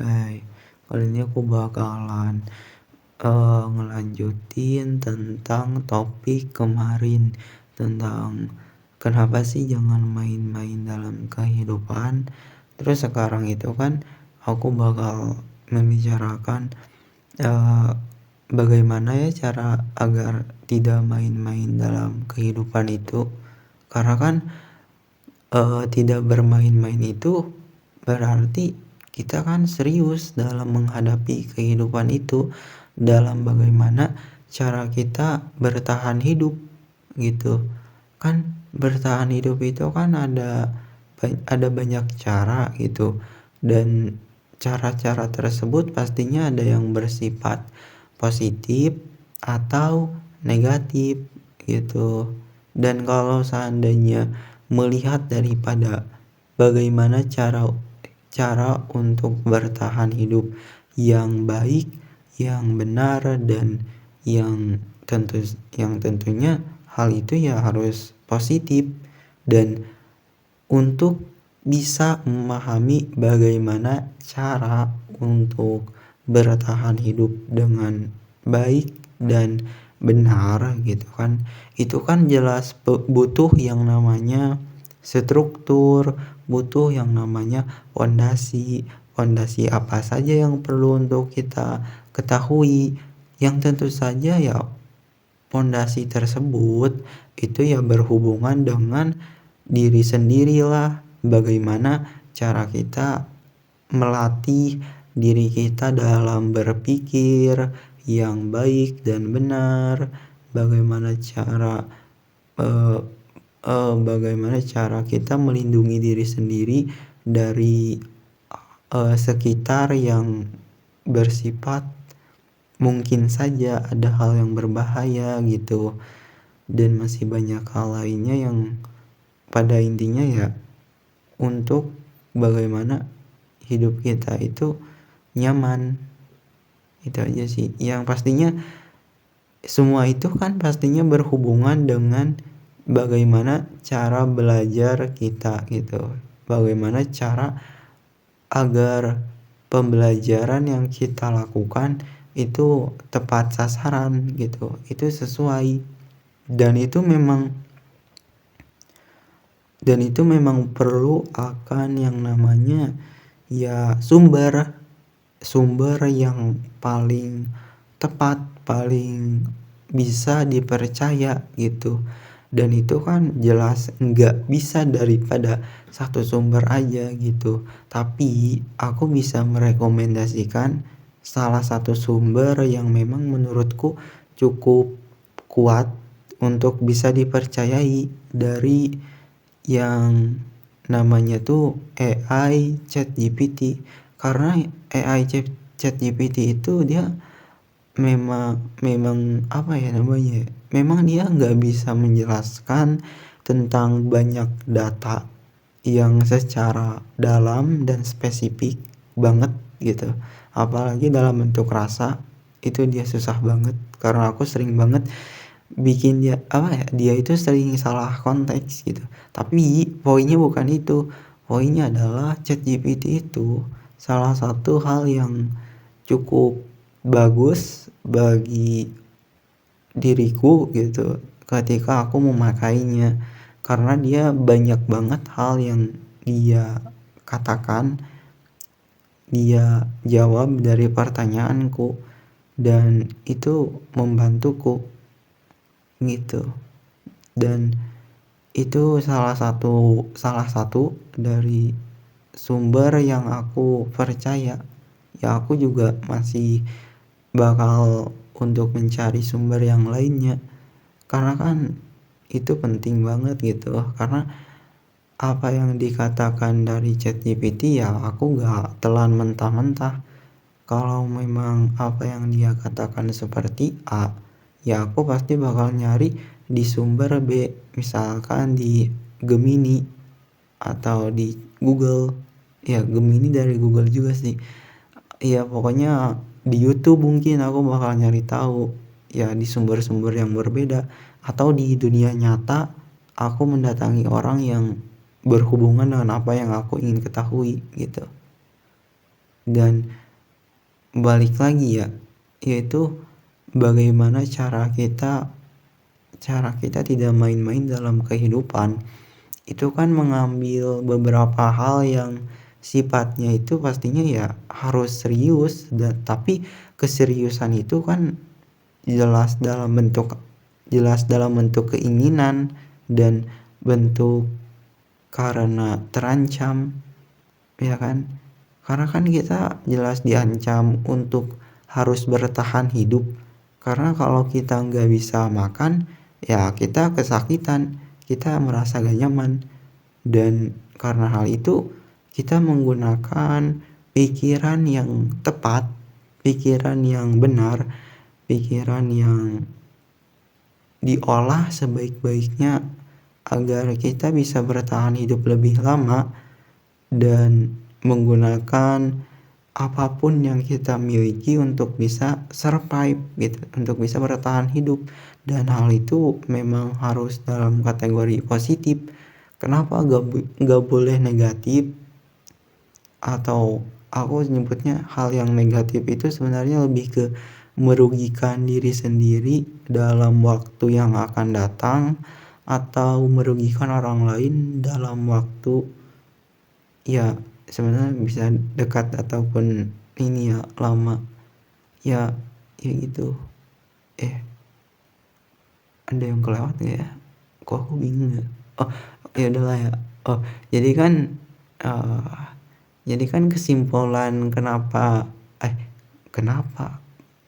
Oke, kali ini aku bakalan, ngelanjutin tentang topik kemarin, tentang kenapa sih jangan main-main dalam kehidupan. Terus sekarang itu kan aku bakal membicarakan, eee, bagaimana ya cara agar tidak main-main dalam kehidupan itu. Karena kan tidak bermain-main itu berarti kita kan serius dalam menghadapi kehidupan itu, dalam bagaimana cara kita bertahan hidup gitu. Kan bertahan hidup itu kan ada banyak cara gitu, dan cara-cara tersebut pastinya ada yang bersifat positif atau negatif gitu. Dan kalau seandainya melihat daripada bagaimana cara cara untuk bertahan hidup yang baik, yang benar, dan yang tentunya hal itu ya harus positif. Dan untuk bisa memahami bagaimana cara untuk bertahan hidup dengan baik dan benar gitu kan, itu kan jelas butuh yang namanya struktur, butuh yang namanya pondasi. Pondasi apa saja yang perlu untuk kita ketahui, yang tentu saja ya pondasi tersebut itu ya berhubungan dengan diri sendirilah, bagaimana cara kita melatih diri kita dalam berpikir yang baik dan benar, bagaimana cara eee bagaimana cara kita melindungi diri sendiri dari sekitar yang bersifat mungkin saja ada hal yang berbahaya gitu, dan masih banyak hal lainnya yang pada intinya ya untuk bagaimana hidup kita itu nyaman. Itu aja sih, yang pastinya semua itu kan pastinya berhubungan dengan bagaimana cara belajar kita gitu, bagaimana cara agar pembelajaran yang kita lakukan itu tepat sasaran gitu, itu sesuai, dan itu memang perlu akan yang namanya ya sumber sumber yang paling tepat, paling bisa dipercaya gitu. Dan itu kan jelas nggak bisa daripada satu sumber aja gitu. Tapi aku bisa merekomendasikan salah satu sumber yang memang menurutku cukup kuat untuk bisa dipercayai, dari yang namanya tuh AI ChatGPT. Karena AI ChatGPT itu dia memang memang apa ya namanya, memang dia nggak bisa menjelaskan tentang banyak data yang secara dalam dan spesifik banget gitu. Apalagi dalam bentuk rasa, itu dia susah banget, karena aku sering banget bikin dia apa ya, dia itu sering salah konteks gitu. Tapi poinnya bukan itu, poinnya adalah ChatGPT itu salah satu hal yang cukup bagus bagi diriku gitu ketika aku memakainya, karena dia banyak banget hal yang dia katakan, dia jawab dari pertanyaanku, dan itu membantuku gitu. Dan itu salah satu dari sumber yang aku percaya. Ya aku juga masih bakal untuk mencari sumber yang lainnya, karena kan itu penting banget gitu. Karena apa yang dikatakan dari ChatGPT ya aku gak telan mentah-mentah. Kalau memang apa yang dia katakan seperti A, ya aku pasti bakal nyari di sumber B, misalkan di Gemini atau di Google. Ya Gemini dari Google juga sih. Ya pokoknya di YouTube mungkin aku bakal nyari tahu ya di sumber-sumber yang berbeda, atau di dunia nyata aku mendatangi orang yang berhubungan dengan apa yang aku ingin ketahui gitu. Dan balik lagi ya, yaitu bagaimana cara kita tidak main-main dalam kehidupan. Itu kan mengambil beberapa hal yang sifatnya itu pastinya ya harus serius, tapi keseriusan itu kan jelas dalam bentuk keinginan dan bentuk karena terancam, ya kan? Karena kan kita jelas diancam untuk harus bertahan hidup. Karena kalau kita nggak bisa makan, ya kita kesakitan, kita merasa gak nyaman. Dan karena hal itu, kita menggunakan pikiran yang tepat, pikiran yang benar, pikiran yang diolah sebaik-baiknya agar kita bisa bertahan hidup lebih lama dan menggunakan apapun yang kita miliki untuk bisa survive gitu, untuk bisa bertahan hidup. Dan hal itu memang harus dalam kategori positif. Kenapa gak boleh negatif? Atau aku nyebutnya hal yang negatif itu sebenarnya lebih ke merugikan diri sendiri dalam waktu yang akan datang, atau merugikan orang lain dalam waktu ya sebenarnya bisa dekat ataupun ini ya lama. Ya gitu. Ada yang kelewat gak ya? Kok aku bingung ya? Oh, ya udahlah ya. Oh, jadi kan eh, kesimpulan kenapa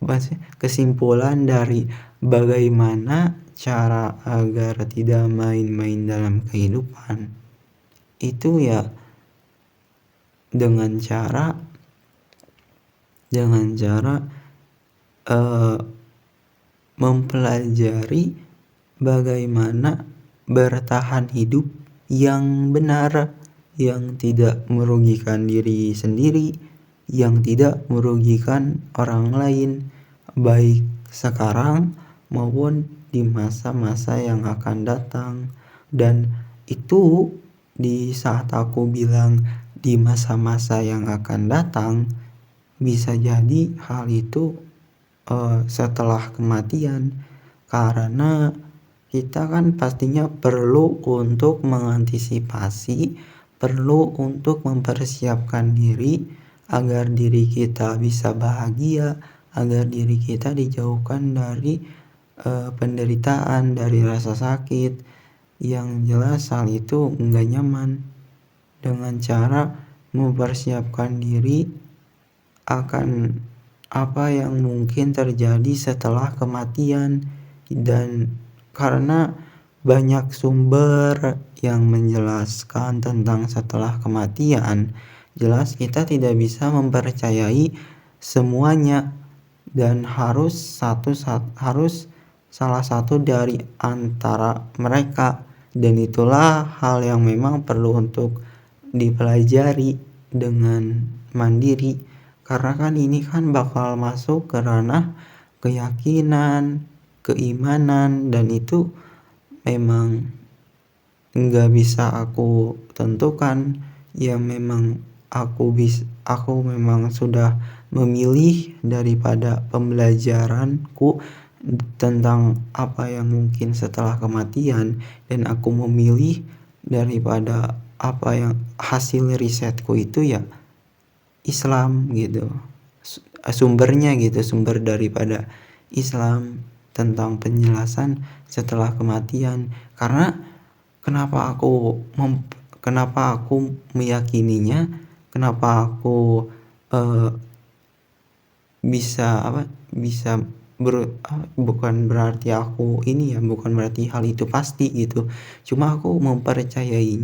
bahasnya, kesimpulan dari bagaimana cara agar tidak main-main dalam kehidupan itu ya dengan cara mempelajari bagaimana bertahan hidup yang benar, yang tidak merugikan diri sendiri, yang tidak merugikan orang lain, baik sekarang maupun di masa-masa yang akan datang. Dan itu di saat aku bilang di masa-masa yang akan datang, bisa jadi hal itu setelah kematian, karena kita kan pastinya perlu untuk mengantisipasi, perlu untuk mempersiapkan diri agar diri kita bisa bahagia, agar diri kita dijauhkan dari penderitaan, dari rasa sakit. Yang jelas hal itu enggak nyaman. Dengan cara mempersiapkan diri akan apa yang mungkin terjadi setelah kematian. Dan karena banyak sumber yang menjelaskan tentang setelah kematian, jelas kita tidak bisa mempercayai semuanya, dan harus salah satu dari antara mereka. Dan itulah hal yang memang perlu untuk dipelajari dengan mandiri, karena kan ini kan bakal masuk ke ranah keyakinan, keimanan, dan itu memang nggak bisa aku tentukan. Ya memang aku memang sudah memilih daripada pembelajaranku tentang apa yang mungkin setelah kematian, dan aku memilih daripada apa yang hasil risetku itu ya Islam gitu, sumbernya gitu, sumber daripada Islam tentang penjelasan setelah kematian. Karena kenapa aku meyakininya, kenapa aku bukan berarti aku ini ya, bukan berarti hal itu pasti gitu. Cuma aku mempercayai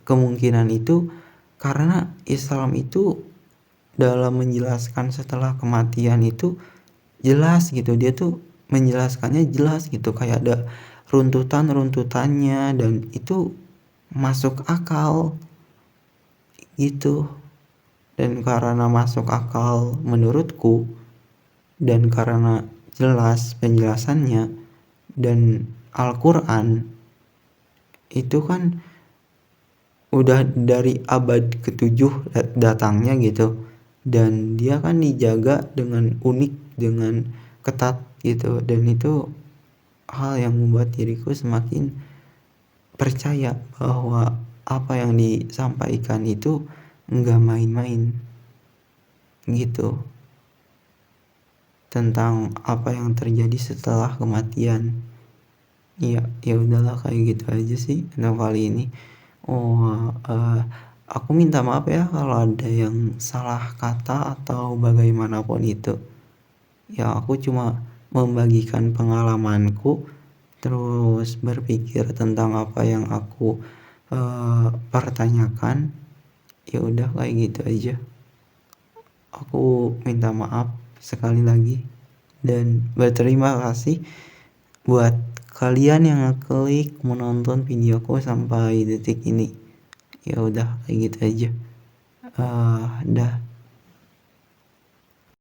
kemungkinan itu karena Islam itu dalam menjelaskan setelah kematian itu jelas gitu. Dia tuh menjelaskannya jelas gitu, kayak ada runtutannya, dan itu masuk akal gitu. Dan karena masuk akal menurutku, dan karena jelas penjelasannya, dan Al-Quran itu kan udah dari abad ke-7 datangnya gitu, dan dia kan dijaga dengan unik, dengan ketat gitu, dan itu hal yang membuat diriku semakin percaya bahwa apa yang disampaikan itu enggak main-main gitu, tentang apa yang terjadi setelah kematian. Iya, ya udahlah kayak gitu aja sih untuk kali ini. Oh, aku minta maaf ya kalau ada yang salah kata atau bagaimanapun itu. Ya aku cuma membagikan pengalamanku, terus berpikir tentang apa yang aku pertanyakan. Ya udah kayak gitu aja. Aku minta maaf sekali lagi dan berterima kasih buat kalian yang ngeklik menonton videoku sampai detik ini. Ya udah kayak gitu aja. Dah.